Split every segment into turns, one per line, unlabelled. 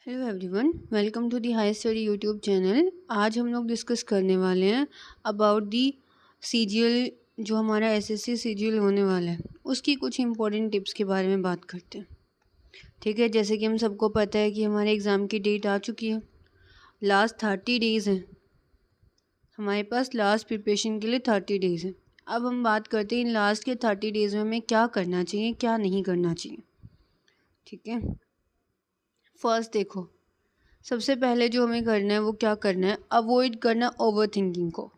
Hello everyone, welcome to the high study YouTube channel. आज हम लोग डिस्कस करने वाले हैं अबाउट दी सीजीएल। जो हमारा एसएससी सीजीएल होने वाला है उसकी कुछ इंपॉर्टेंट टिप्स के बारे में बात करते हैं। ठीक है, जैसे कि हम सबको पता है कि हमारे एग्ज़ाम की डेट आ चुकी है। लास्ट 30 डेज़ हैं हमारे पास, लास्ट प्रिपरेशन के लिए 30 डेज़ हैं। अब हम बात करते हैं इन लास्ट के 30 डेज़ में हमें क्या करना चाहिए, क्या नहीं करना चाहिए। ठीक है, फर्स्ट देखो, सबसे पहले जो हमें करना है वो क्या करना है, अवॉइड करना ओवर थिंकिंग को।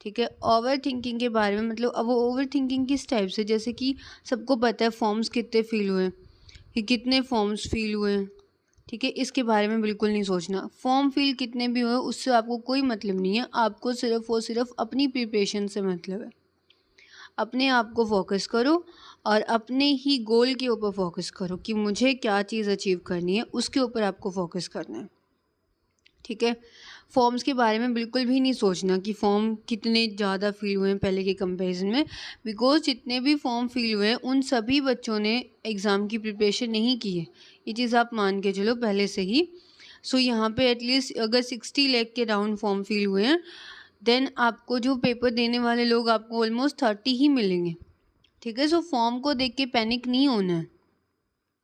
ठीक है, ओवर थिंकिंग के बारे में मतलब अब वो ओवर थिंकिंग किस टाइप से, जैसे कि सबको पता है फॉर्म्स कितने फिल हुए हैं, कि कितने फॉर्म्स फिल हुए हैं। ठीक है, इसके बारे में बिल्कुल नहीं सोचना। फॉर्म फिल कितने भी हुए उससे आपको कोई मतलब नहीं है, आपको सिर्फ और सिर्फ अपनी प्रिपरेशन से मतलब है। अपने आप को फोकस करो और अपने ही गोल के ऊपर फोकस करो कि मुझे क्या चीज़ अचीव करनी है, उसके ऊपर आपको फोकस करना है। ठीक है, फॉर्म्स के बारे में बिल्कुल भी नहीं सोचना कि फॉर्म कितने ज़्यादा फिल हुए हैं पहले के कंपैरिजन में, बिकॉज जितने भी फॉर्म फिल हुए हैं उन सभी बच्चों ने एग्ज़ाम की प्रिपरेशन नहीं की है। ये चीज़ आप मान के चलो पहले से ही। सो यहाँ पे एटलीस्ट अगर 60 लाख के राउंड फॉर्म फिल हुए हैं, देन आपको जो पेपर देने वाले लोग आपको ऑलमोस्ट 30 ही मिलेंगे। ठीक है, सो फॉर्म को देख के पैनिक नहीं होना है।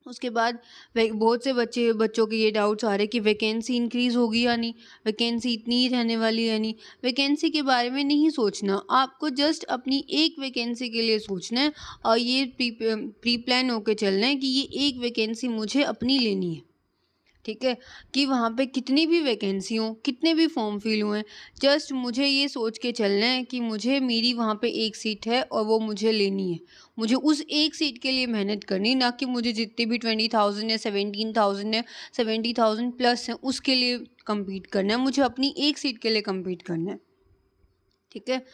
उसके बाद बहुत से बच्चों के ये डाउट्स आ रहे हैं कि वैकेंसी इंक्रीज़ होगी या नहीं, वैकेंसी इतनी ही रहने वाली है नहीं। वैकेंसी के बारे में नहीं सोचना, आपको जस्ट अपनी एक वैकेंसी के लिए सोचना है और ये प्री प्लान होकर चलना है कि ये एक वैकेंसी मुझे अपनी लेनी है। ठीक है, कि वहाँ पे कितनी भी वैकेंसी हो, कितने भी फॉर्म फिल हुए हैं, जस्ट मुझे ये सोच के चलना है कि मुझे मेरी वहाँ पे एक सीट है और वो मुझे लेनी है। मुझे उस एक सीट के लिए मेहनत करनी, ना कि मुझे जितनी भी 20,000 है, 17,000 है, 70,000 प्लस है उसके लिए कम्पीट करना है। मुझे अपनी एक सीट के लिए कम्पीट करना है। ठीक है,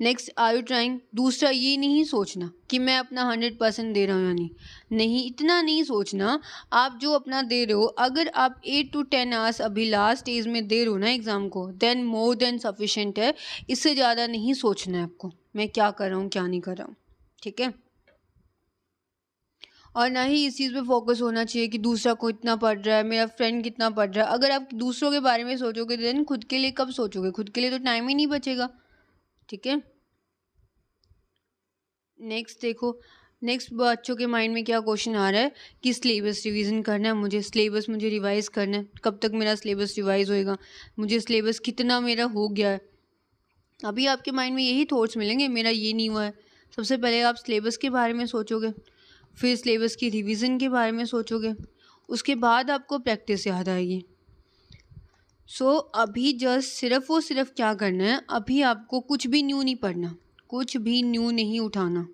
नेक्स्ट, आर यू ट्राइंग। दूसरा, ये नहीं सोचना कि मैं अपना 100% दे रहा हूँ या नहीं, इतना नहीं सोचना। आप जो अपना दे रहे हो, अगर आप 8 to 10 आवर्स अभी लास्ट स्टेज में दे रहे हो ना एग्ज़ाम को, देन मोर देन सफिशेंट है। इससे ज़्यादा नहीं सोचना है आपको मैं क्या कर रहा हूँ क्या नहीं कर रहा हूँ। ठीक है, और ना ही इस चीज़ पे फोकस होना चाहिए कि दूसरा को इतना पढ़ रहा है, मेरा फ्रेंड कितना पढ़ रहा है। अगर आप दूसरों के बारे में सोचोगे देन खुद के लिए कब सोचोगे, खुद के लिए तो टाइम ही नहीं बचेगा। ठीक है, नेक्स्ट देखो, नेक्स्ट बच्चों के माइंड में क्या क्वेश्चन आ रहा है कि सिलेबस रिवीजन करना है, मुझे सिलेबस मुझे रिवाइज करना है। कब तक मेरा सिलेबस रिवाइज होएगा, मुझे सिलेबस कितना मेरा हो गया है। अभी आपके माइंड में यही थॉट्स मिलेंगे, मेरा ये नहीं हुआ है। सबसे पहले आप सिलेबस के बारे में सोचोगे, फिर सिलेबस की रिवीजन के बारे में सोचोगे, उसके बाद आपको प्रैक्टिस याद आएगी। सो अभी जस्ट सिर्फ और सिर्फ क्या करना है, अभी आपको कुछ भी न्यू नहीं पढ़ना, कुछ भी न्यू नहीं उठाना।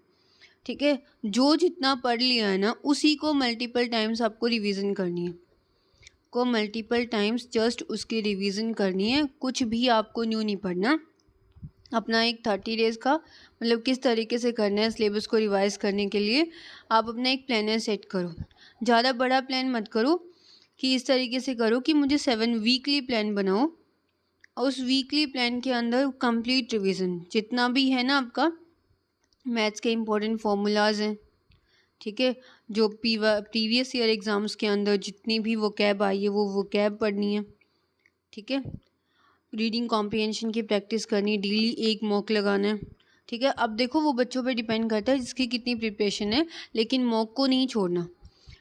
ठीक है, जो जितना पढ़ लिया है ना उसी को मल्टीपल टाइम्स आपको रिवीजन करनी है, को मल्टीपल टाइम्स जस्ट उसकी रिवीजन करनी है। कुछ भी आपको न्यू नहीं पढ़ना। अपना एक 30 डेज़ का मतलब किस तरीके से करना है सिलेबस को रिवाइज करने के लिए, आप अपना एक प्लानर सेट करो। ज़्यादा बड़ा प्लान मत करो, कि इस तरीके से करो कि मुझे 7 वीकली प्लान बनाओ और उस वीकली प्लान के अंदर कंप्लीट रिवीजन जितना भी है ना आपका, मैथ्स के इंपॉर्टेंट फार्मूलाज हैं। ठीक है, जो प्रीवियस ईयर एग्ज़ाम्स के अंदर जितनी भी वो कैब आई है वो कैब पढ़नी है। ठीक है, रीडिंग कॉम्प्रिहेंशन की प्रैक्टिस करनी है, डेली एक मॉक लगाना है। ठीक है, अब देखो वो बच्चों पे डिपेंड करता है जिसकी कितनी प्रिपरेशन है, लेकिन मॉक को नहीं छोड़ना।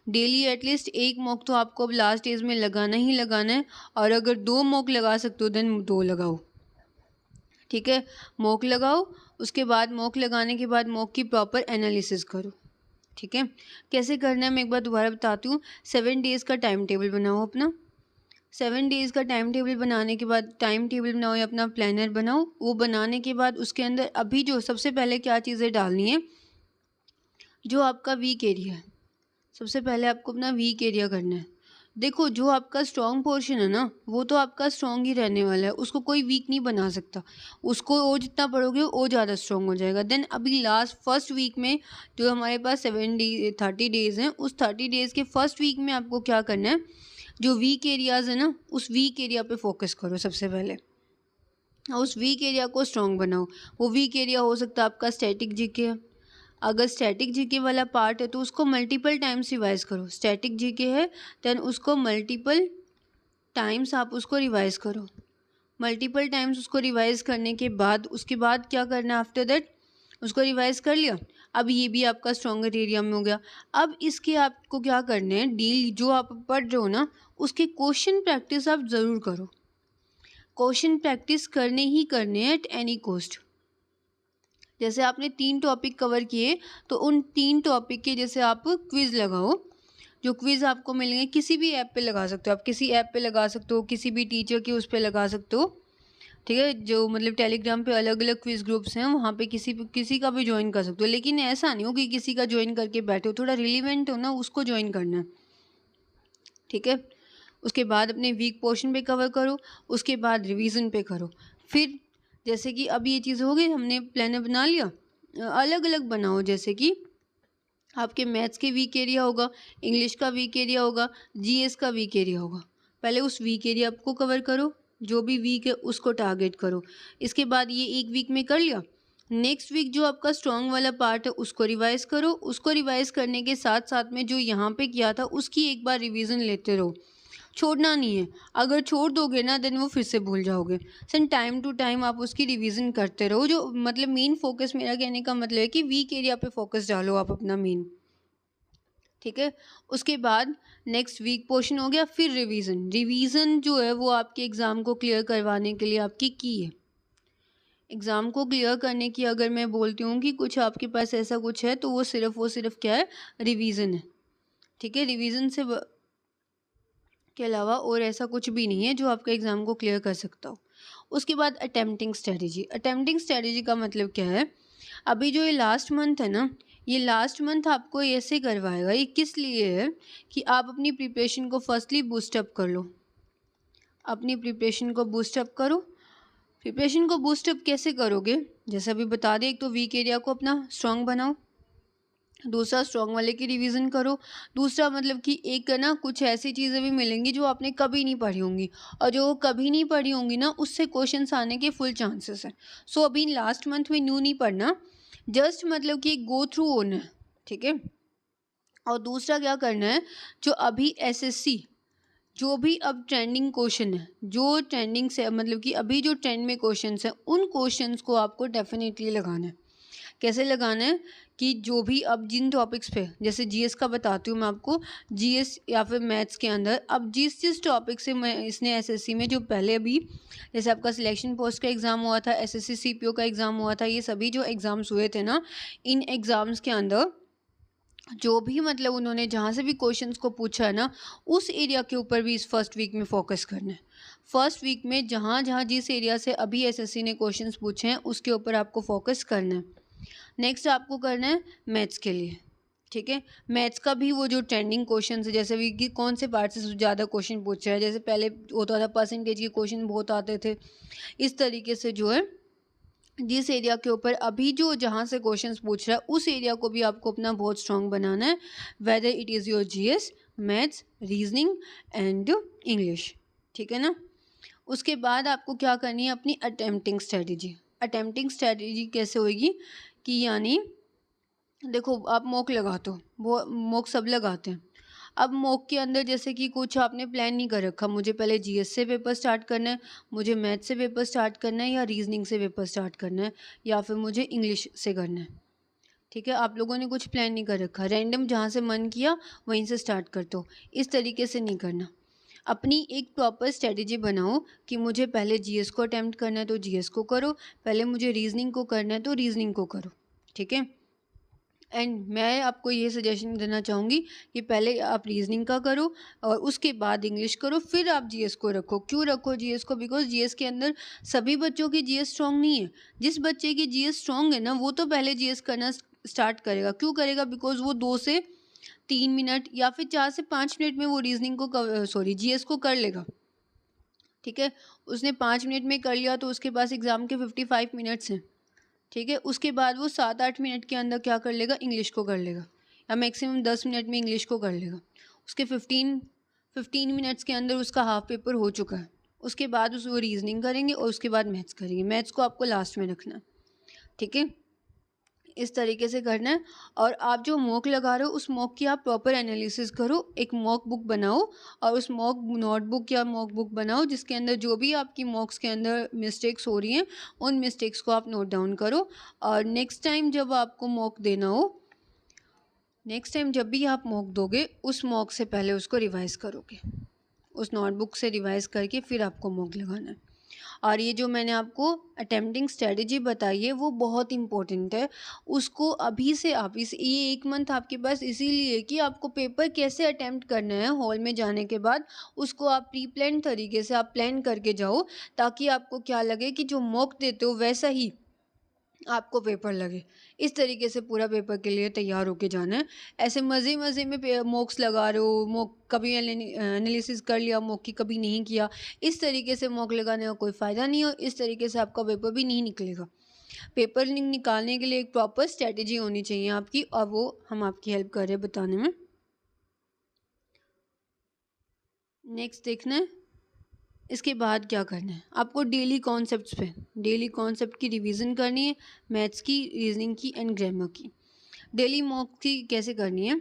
डेली एटलीस्ट एक मॉक तो आपको अब लास्ट डेज में लगाना ही लगाना है, और अगर 2 मॉक लगा सकते हो देन 2 लगाओ। ठीक है, मॉक लगाओ, उसके बाद मॉक लगाने के बाद मॉक की प्रॉपर एनालिसिस करो। ठीक है, कैसे करना है मैं एक बार दोबारा बताती हूँ। 7 डेज़ का टाइम टेबल बनाओ अपना। 7 डेज़ का टाइम टेबल बनाने के बाद टाइम टेबल बनाओ या अपना प्लानर बनाओ। वो बनाने के बाद उसके अंदर अभी जो सबसे पहले क्या चीज़ें डालनी है, जो आपका वीक एरिया है, सबसे पहले आपको अपना वीक एरिया करना है। देखो जो आपका स्ट्रॉन्ग पोर्शन है ना वो तो आपका स्ट्रॉन्ग ही रहने वाला है, उसको कोई वीक नहीं बना सकता। उसको और जितना पढ़ोगे वो ज़्यादा स्ट्रॉन्ग हो जाएगा। देन अभी लास्ट फर्स्ट वीक में जो हमारे पास 30 डेज़ हैं, उस 30 डेज़ के फर्स्ट वीक में आपको क्या करना है, जो वीक एरियाज़ है ना उस वीक एरिया पे फोकस करो सबसे पहले, और उस वीक एरिया को स्ट्रॉन्ग बनाओ। वो वीक एरिया हो सकता है आपका स्टैटिक जीके है। अगर स्टैटिक जीके वाला पार्ट है तो उसको मल्टीपल टाइम्स रिवाइज करो। स्टैटिक जीके है देन उसको मल्टीपल टाइम्स आप उसको रिवाइज़ करो। मल्टीपल टाइम्स उसको रिवाइज़ करने के बाद उसके बाद क्या करना है, आफ्टर दैट उसको रिवाइज़ कर लिया। अब ये भी आपका स्ट्रॉन्गर एरिया में हो गया। अब इसके आपको क्या करने हैं, डील जो आप पढ़ रहे हो ना, उसके क्वेश्चन प्रैक्टिस आप ज़रूर करो। क्वेश्चन प्रैक्टिस करने ही करने हैं एट एनी कॉस्ट। जैसे आपने 3 टॉपिक कवर किए तो उन 3 टॉपिक के जैसे आप क्विज़ लगाओ। जो क्विज़ आपको मिलेंगे किसी भी ऐप पे लगा सकते हो आप, किसी ऐप पे लगा सकते हो, किसी भी टीचर के उस पे लगा सकते हो, ठीक है। जो मतलब टेलीग्राम पे अलग अलग क्विज़ ग्रुप्स हैं, वहाँ पे किसी का भी ज्वाइन कर सकते हो। लेकिन ऐसा नहीं हो कि किसी का ज्वाइन करके बैठे हो, थोड़ा रिलीवेंट हो ना, उसको ज्वाइन करना है, ठीक है। उसके बाद अपने वीक पोर्शन पे कवर करो, उसके बाद रिवीजन पे करो। फिर जैसे कि अब ये चीज़ हो गई, हमने प्लान बना लिया, अलग अलग बनाओ। जैसे कि आपके मैथ्स के वीक एरिया होगा, इंग्लिश का वीक एरिया होगा, जीएस का वीक एरिया होगा। पहले उस वीक एरिया को कवर करो, जो भी वीक है उसको टारगेट करो। इसके बाद ये एक वीक में कर लिया, नेक्स्ट वीक जो आपका स्ट्रॉन्ग वाला पार्ट है उसको रिवाइज़ करो। उसको रिवाइज़ करने के साथ साथ में जो यहाँ पे किया था उसकी एक बार रिवीजन लेते रहो, छोड़ना नहीं है। अगर छोड़ दोगे ना देन वो फिर से भूल जाओगे। सन टाइम टू टाइम आप उसकी रिवीजन करते रहो। जो मतलब मेन फोकस, मेरा कहने का मतलब है कि वीक एरिया पे फोकस डालो आप अपना मेन, ठीक है। उसके बाद नेक्स्ट वीक पोर्शन हो गया, फिर रिवीजन जो है वो आपके एग्ज़ाम को क्लियर करवाने के लिए आपकी की है। एग्ज़ाम को क्लियर करने की अगर मैं बोलती हूँ कि कुछ आपके पास ऐसा कुछ है तो वो सिर्फ क्या है, रिवीजन है, ठीक है। रिवीजन से के अलावा और ऐसा कुछ भी नहीं है जो आपका एग्ज़ाम को क्लियर कर सकता हो। उसके बाद अटेम्प्टिंग स्ट्रेटजी। अटेम्प्टिंग स्ट्रेटजी का मतलब क्या है, अभी जो ये लास्ट मंथ है ना, ये लास्ट मंथ आपको ऐसे करवाएगा। ये किस लिए है कि आप अपनी प्रिपरेशन को फर्स्टली बूस्टअप कर लो, अपनी प्रिपरेशन को बूस्टअप करो। प्रिपरेशन को बूस्टअप कैसे करोगे, जैसे अभी बता दें, एक तो वीक एरिया को अपना स्ट्रॉन्ग बनाओ, दूसरा स्ट्रॉन्ग वाले की रिवीजन करो, दूसरा मतलब कि एक ना कुछ ऐसी चीज़ें भी मिलेंगी जो आपने कभी नहीं पढ़ी होंगी, और जो कभी नहीं पढ़ी होंगी ना उससे क्वेश्चंस आने के फुल चांसेस हैं। सो अभी लास्ट मंथ में न्यू नहीं पढ़ना, जस्ट मतलब कि गो थ्रू होना है, ठीक है। और दूसरा क्या करना है, जो अभी एसएससी जो भी अब ट्रेंडिंग क्वेश्चन है, जो ट्रेंडिंग से मतलब कि अभी जो ट्रेंड में क्वेश्चंस हैं, उन क्वेश्चंस को आपको डेफिनेटली लगाना है। कैसे लगाना है कि जो भी अब जिन टॉपिक्स पे, जैसे जीएस का बताती हूँ मैं आपको, जीएस या फिर मैथ्स के अंदर अब जिस टॉपिक से मैं इसने एसएससी में जो पहले अभी जैसे आपका सिलेक्शन पोस्ट का एग्ज़ाम हुआ था, एसएससी सीपीओ का एग्ज़ाम हुआ था, ये सभी जो एग्ज़ाम्स हुए थे ना, इन एग्ज़ाम्स के अंदर जो भी मतलब उन्होंने जहाँ से भी क्वेश्चंस को पूछा है ना, उस एरिया के ऊपर भी इस फर्स्ट वीक में फोकस करना है। फर्स्ट वीक में जहाँ जहाँ जिस एरिया से अभी एसएससी ने क्वेश्चंस पूछे हैं उसके ऊपर आपको फोकस करना है। नेक्स्ट आपको करना है मैथ्स के लिए, ठीक है। मैथ्स का भी वो जो ट्रेंडिंग क्वेश्चन है, जैसे भी कि कौन से पार्ट से ज़्यादा क्वेश्चन पूछ रहा है, जैसे पहले होता था परसेंटेज के क्वेश्चन बहुत आते थे, इस तरीके से जो है जिस एरिया के ऊपर अभी जो जहाँ से क्वेश्चंस पूछ रहा है उस एरिया को भी आपको अपना बहुत स्ट्रांग बनाना है, whether it is your GS, maths, reasoning and English, ठीक है ना। उसके बाद आपको क्या करनी है, अपनी अटेम्प्टिंग स्ट्रेटजी। अटेम्प्टिंग स्ट्रेटजी कैसे होगी कि यानी देखो, आप मॉक लगाते हो, वो मॉक सब लगाते हैं। अब मॉक के अंदर जैसे कि कुछ आपने प्लान नहीं कर रखा, मुझे पहले जीएस से पेपर स्टार्ट करना है, मुझे मैथ्स से पेपर स्टार्ट करना है, या रीजनिंग से पेपर स्टार्ट करना है, या फिर मुझे इंग्लिश से करना है, ठीक है। आप लोगों ने कुछ प्लान नहीं कर रखा, रैंडम जहाँ से मन किया वहीं से स्टार्ट कर दो, इस तरीके से नहीं करना। अपनी एक प्रॉपर स्ट्रेटजी बनाओ कि मुझे पहले जीएस को अटैम्प्ट करना है तो जीएस को करो, पहले मुझे रीजनिंग को करना है तो रीजनिंग को करो, ठीक है। एंड मैं आपको ये सजेशन देना चाहूँगी कि पहले आप रीजनिंग का करो और उसके बाद इंग्लिश करो, फिर आप जीएस को रखो। क्यों रखो जीएस को, बिकॉज जीएस के अंदर सभी बच्चों की जीएस स्ट्रांग नहीं है। जिस बच्चे की जीएस स्ट्रांग है ना, वो तो पहले जीएस करना स्टार्ट करेगा। क्यों करेगा, बिकॉज वो 2 से 3 मिनट या फिर 4 से 5 मिनट में वो रीजनिंग को जीएस को कर लेगा, ठीक है। उसने 5 मिनट में कर लिया तो उसके पास एग्ज़ाम के 55 मिनट्स हैं, ठीक है। उसके बाद वो 7-8 मिनट के अंदर क्या कर लेगा, इंग्लिश को कर लेगा, या मैक्सिमम 10 मिनट में इंग्लिश को कर लेगा। उसके 15 मिनट्स के अंदर उसका हाफ पेपर हो चुका है। उसके बाद वो रीजनिंग करेंगे और उसके बाद मैथ्स करेंगे। मैथ्स को आपको लास्ट में रखना है, ठीक है। इस तरीके से करना है। और आप जो मॉक लगा रहे हो उस मॉक की आप प्रॉपर एनालिसिस करो, एक मॉक बुक बनाओ और उस मॉक नोटबुक या मॉक बुक बनाओ जिसके अंदर जो भी आपकी मॉक्स के अंदर मिस्टेक्स हो रही हैं उन मिस्टेक्स को आप नोट डाउन करो। और नेक्स्ट टाइम जब आपको मॉक देना हो, नेक्स्ट टाइम जब भी आप मॉक दोगे उस मॉक से पहले उसको रिवाइज़ करोगे, उस नोटबुक से रिवाइज़ करके फिर आपको मॉक लगाना है। और ये जो मैंने आपको अटेम्प्टिंग स्ट्रेटजी बताई है वो बहुत इंपॉर्टेंट है। उसको अभी से आप ये 1 मंथ आपके पास इसीलिए कि आपको पेपर कैसे अटेम्प्ट करना है हॉल में जाने के बाद, उसको आप प्री प्लान तरीके से आप प्लान करके जाओ, ताकि आपको क्या लगे कि जो मॉक देते हो वैसा ही आपको पेपर लगे। इस तरीके से पूरा पेपर के लिए तैयार होके जाना है। ऐसे मज़े-मज़े में मॉक्स लगा रहे हो, मॉक कभी एनालिसिस कर लिया मॉक की, कभी नहीं किया, इस तरीके से मॉक लगाने का कोई फ़ायदा नहीं है और इस तरीके से आपका पेपर भी नहीं निकलेगा। पेपर निकालने के लिए एक प्रॉपर स्ट्रैटेजी होनी चाहिए आपकी और वो हम आपकी हेल्प कर रहे हैं बताने में। नेक्स्ट देखना है इसके बाद क्या करना है, आपको डेली कॉन्सेप्ट्स पे डेली कॉन्सेप्ट की रिवीजन करनी है, मैथ्स की, रीजनिंग की एंड ग्रामर की। डेली मॉक की कैसे करनी है,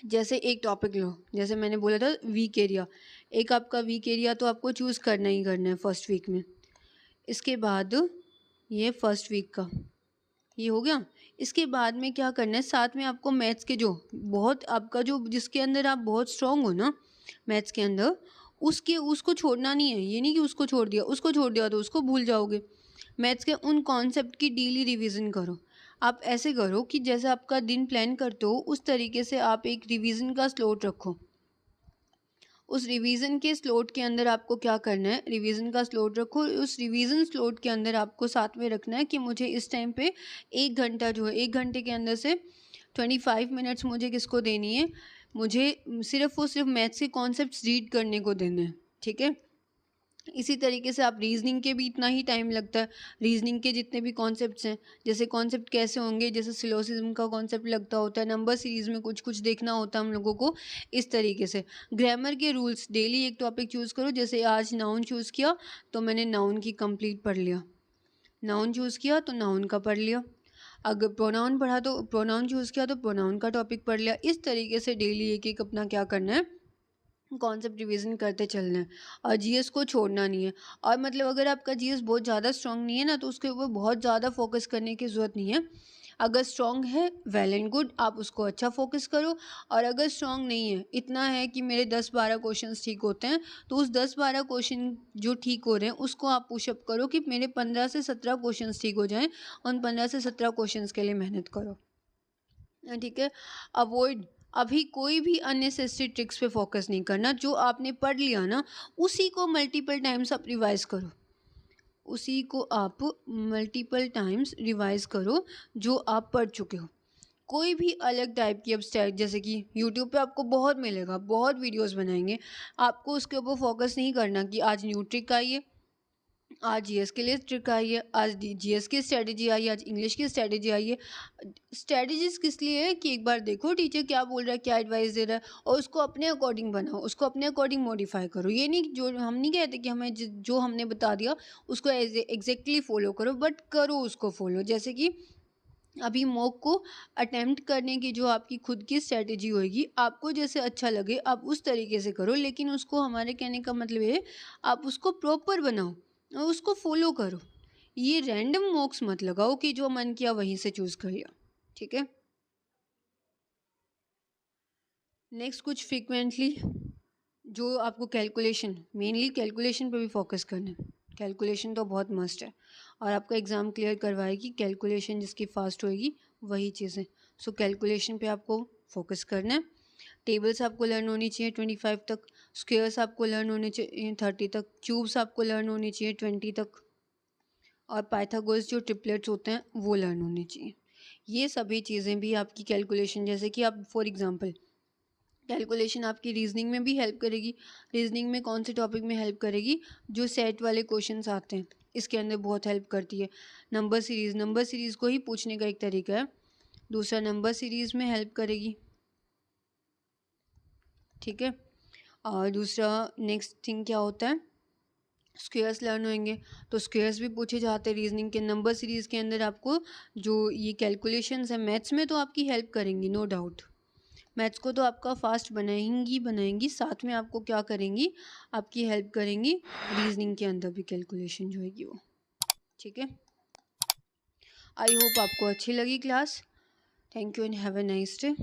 जैसे एक टॉपिक लो, जैसे मैंने बोला था वीक एरिया, एक आपका वीक एरिया तो आपको चूज़ करना ही करना है फर्स्ट वीक में। इसके बाद ये फर्स्ट वीक का ये हो गया। इसके बाद में क्या करना है, साथ में आपको मैथ्स के जो बहुत आपका जो जिसके अंदर आप बहुत स्ट्रांग हो ना मैथ्स के अंदर, उसके उसको छोड़ना नहीं है। ये नहीं कि उसको छोड़ दिया, उसको छोड़ दिया तो उसको भूल जाओगे। मैथ्स के उन कॉन्सेप्ट की डेली रिवीजन करो। आप ऐसे करो कि जैसे आपका दिन प्लान करते हो उस तरीके से आप एक रिवीजन का स्लॉट रखो। उस रिवीजन के स्लॉट के अंदर आपको क्या करना है, रिवीजन का स्लॉट रखो। उस रिवीजन स्लॉट के अंदर आपको साथ में रखना है कि मुझे इस टाइम पे 1 घंटा जो है 1 घंटे के अंदर से 25 मिनट्स मुझे किसको देनी है, मुझे सिर्फ और सिर्फ मैथ्स के कॉन्सेप्ट्स रीड करने को देने हैं। ठीक है, इसी तरीके से आप रीजनिंग के भी इतना ही टाइम लगता है। रीजनिंग के जितने भी कॉन्सेप्ट्स हैं, जैसे कॉन्सेप्ट कैसे होंगे, जैसे सिलोसिज्म का कॉन्सेप्ट लगता होता है, नंबर सीरीज़ में कुछ कुछ देखना होता है हम लोगों को, इस तरीके से। ग्रामर के रूल्स, डेली एक टॉपिक चूज़ करो। जैसे आज नाउन चूज़ किया तो मैंने नाउन की कंप्लीट पढ़ लिया, नाउन चूज़ किया तो नाउन का पढ़ लिया, अगर प्रोनाउन पढ़ा तो प्रोनाउन चूज़ किया तो प्रोनाउन का टॉपिक पढ़ लिया। इस तरीके से डेली एक एक अपना क्या करना है, कॉन्सेप्ट रिवीजन करते चलना है और जीएस को छोड़ना नहीं है। और मतलब अगर आपका जीएस बहुत ज़्यादा स्ट्रांग नहीं है ना तो उसके ऊपर बहुत ज़्यादा फोकस करने की ज़रूरत नहीं है। अगर स्ट्रांग है वेल एंड गुड, आप उसको अच्छा फोकस करो। और अगर स्ट्रांग नहीं है, इतना है कि मेरे 10-12 क्वेश्चंस ठीक होते हैं, तो उस 10-12 क्वेश्चन जो ठीक हो रहे हैं उसको आप पुशअप करो कि मेरे 15 से 17 क्वेश्चंस ठीक हो जाएं। उन 15 से 17 क्वेश्चंस के लिए मेहनत करो। ठीक है, अवॉइड अभी कोई भी अननेसेसरी ट्रिक्स पे फोकस नहीं करना। जो आपने पढ़ लिया ना उसी को मल्टीपल टाइम्स आप रिवाइज करो, उसी को आप मल्टीपल टाइम्स रिवाइज करो जो आप पढ़ चुके हो। कोई भी अलग टाइप की अब स्टाइल, जैसे कि यूट्यूब पे आपको बहुत मिलेगा, बहुत वीडियोस बनाएंगे, आपको उसके ऊपर फोकस नहीं करना कि आज न्यू ट्रिक आई है, आज जीएस के लिए ट्रिक आई है, आज जीएस की स्ट्रेटजी आई है, आज इंग्लिश की स्ट्रेटजी आई है। स्ट्रेटजीज किस लिए है कि एक बार देखो टीचर क्या बोल रहा है, क्या एडवाइस दे रहा है और उसको अपने अकॉर्डिंग बनाओ, उसको अपने अकॉर्डिंग मॉडिफाई करो। ये नहीं जो हम नहीं कहते कि हमें जो हमने बता दिया उसको एग्जैक्टली फॉलो करो, बट करो उसको फॉलो। जैसे कि अभी मॉक को अटेम्प्ट करने की जो आपकी खुद की स्ट्रेटजी होगी, आपको जैसे अच्छा लगे आप उस तरीके से करो, लेकिन उसको हमारे कहने का मतलब है आप उसको प्रॉपर बनाओ और उसको फॉलो करो। ये रैंडम मॉक्स मत लगाओ कि जो मन किया वहीं से चूज कर लिया। ठीक है, नेक्स्ट कुछ फ्रीक्वेंटली जो आपको कैलकुलेशन, मेनली कैलकुलेशन पे भी फोकस करना है। कैलकुलेशन तो बहुत मस्ट है और आपका एग्ज़ाम क्लियर करवाएगी कैलकुलेशन, जिसकी फास्ट होएगी वही चीज़ें। सो कैलकुलेशन पे आपको फोकस करना है। टेबल्स आपको लर्न होनी चाहिए 25 तक, स्क्वेयर्स आपको लर्न होने चाहिए 30 तक, क्यूब्स आपको लर्न होनी चाहिए 20 तक, और पाइथागोरस जो ट्रिपलेट्स होते हैं वो लर्न होने चाहिए। ये सभी चीज़ें भी आपकी कैलकुलेशन, जैसे कि आप फॉर एग्ज़ाम्पल कैलकुलेशन आपकी रीजनिंग में भी हेल्प करेगी। रीजनिंग में कौन से टॉपिक में हेल्प करेगी, जो सेट वाले क्वेश्चंस आते हैं इसके अंदर बहुत हेल्प करती है। नंबर सीरीज़, नंबर सीरीज़ को ही पूछने का एक तरीका है। दूसरा नंबर सीरीज़ में हेल्प करेगी। ठीक है, और दूसरा नेक्स्ट थिंग क्या होता है, स्क्वेयर्स लर्न होंगे, तो स्क्वेयर्स भी पूछे जाते हैं रीजनिंग के। नंबर सीरीज़ के अंदर आपको जो ये कैलकुलेशंस है मैथ्स में तो आपकी हेल्प करेंगी, नो डाउट। मैथ्स को तो आपका फास्ट बनाएंगी, साथ में आपको क्या करेंगी, आपकी हेल्प करेंगी रीजनिंग के अंदर भी, कैलकुलेशन जो होगी वो। ठीक है, आई होप आपको अच्छी लगी class. Thank you and have a nice day.